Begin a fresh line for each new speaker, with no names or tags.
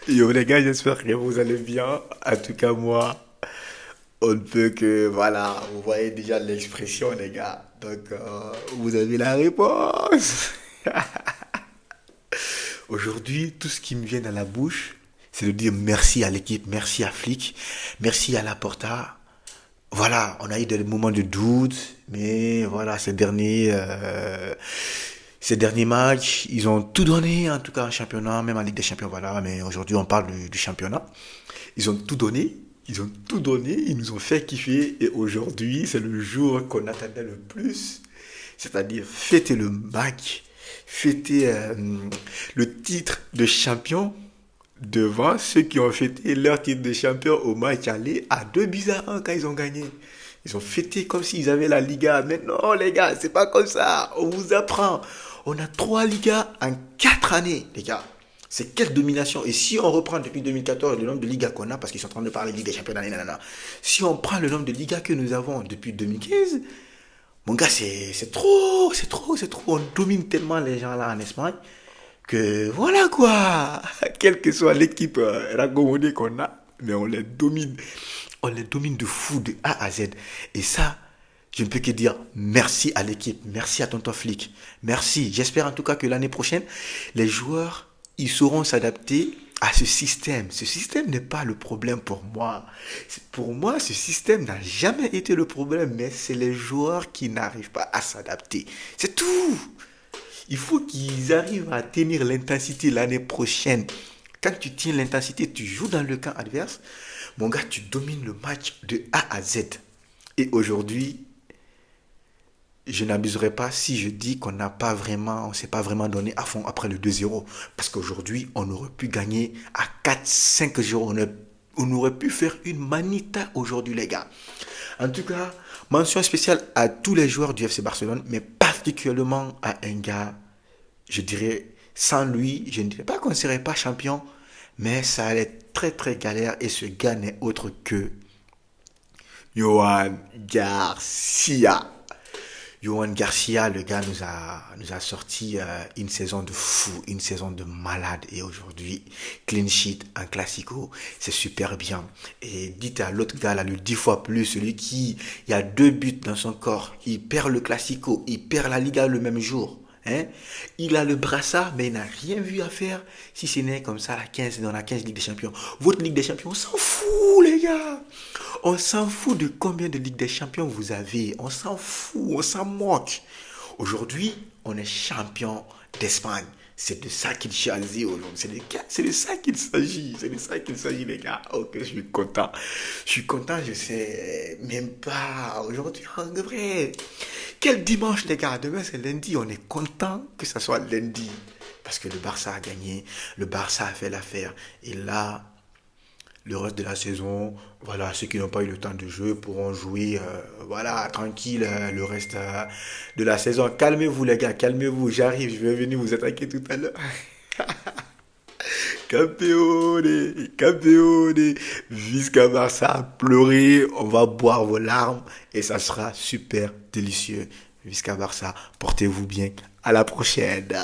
Yo les gars, j'espère que vous allez bien. En tout cas, moi, on ne peut que... Voilà, vous voyez déjà l'expression, les gars. Donc, vous avez la réponse. Aujourd'hui, tout ce qui me vient à la bouche, c'est de dire merci à l'équipe, merci à Flick, merci à Laporta. Voilà, on a eu des moments de doute, mais voilà, ces derniers matchs, ils ont tout donné, en tout cas en championnat, même en Ligue des Champions, voilà. Mais aujourd'hui, on parle du championnat. Ils ont tout donné, ils ont tout donné, ils nous ont fait kiffer. Et aujourd'hui, c'est le jour qu'on attendait le plus, c'est-à-dire fêter le match, fêter le titre de champion devant ceux qui ont fêté leur titre de champion au match aller à 2 buts à 1 quand ils ont gagné. Ils ont fêté comme s'ils avaient la Liga. Mais non, les gars, c'est pas comme ça. On vous apprend. On a 3 Ligas en 4 années, les gars. C'est quelle domination. Et si on reprend depuis 2014 le nombre de Ligas qu'on a, parce qu'ils sont en train de parler de Ligue des Champions, nanana. Si on prend le nombre de Ligas que nous avons depuis 2015, mon gars, c'est trop, c'est trop, c'est trop. On domine tellement les gens là en Espagne que voilà quoi. Quelle que soit l'équipe ragondée qu'on a, mais on les domine. On les domine de fou, de A à Z. Et ça, je ne peux que dire merci à l'équipe, merci à Tonton Flick, merci. J'espère en tout cas que l'année prochaine, les joueurs, ils sauront s'adapter à ce système. Ce système n'est pas le problème pour moi. Pour moi, ce système n'a jamais été le problème, mais c'est les joueurs qui n'arrivent pas à s'adapter. C'est tout. Il faut qu'ils arrivent à tenir l'intensité l'année prochaine. Quand tu tiens l'intensité, tu joues dans le camp adverse. Mon gars, tu domines le match de A à Z. Et aujourd'hui, je n'abuserai pas si je dis qu'on n'a pas vraiment, on s'est pas vraiment donné à fond après le 2-0. Parce qu'aujourd'hui, on aurait pu gagner à 4-5-0. On aurait pu faire une manita aujourd'hui, les gars. En tout cas, mention spéciale à tous les joueurs du FC Barcelone, mais particulièrement à un gars, je dirais, sans lui, je ne dirais pas qu'on ne serait pas champion, mais ça allait être très très galère et ce gars n'est autre que Johan Garcia. Johan Garcia, le gars nous a sorti une saison de fou, une saison de malade. Et aujourd'hui, clean sheet, un classico, c'est super bien. Et dites à l'autre gars, là, le 10 fois plus, celui qui, il y a 2 buts dans son corps, il perd le classico, il perd la Liga le même jour. Hein? Il a le brassard, mais il n'a rien vu à faire si ce n'est comme ça dans la 15 Ligue des Champions. Votre Ligue des Champions, on s'en fout, les gars. On s'en fout de combien de Ligue des Champions vous avez. On s'en fout, on s'en moque. Aujourd'hui, on est champion d'Espagne. C'est de ça qu'il s'agit aujourd'hui. C'est de ça qu'il s'agit. C'est de ça qu'il s'agit, les gars. Ok, je suis content. Je suis content, je sais même pas. Aujourd'hui, en vrai. Quel dimanche, les gars? Demain, c'est lundi. On est content que ça soit lundi. Parce que le Barça a gagné. Le Barça a fait l'affaire. Et là, le reste de la saison, voilà, ceux qui n'ont pas eu le temps de jouer pourront jouer, voilà, tranquille, le reste de la saison. Calmez-vous, les gars, calmez-vous. J'arrive, je vais venir vous attaquer tout à l'heure. Campeone, campeone, Visca Barça, pleurez, on va boire vos larmes et ça sera super délicieux. Visca Barça, portez-vous bien. À la prochaine.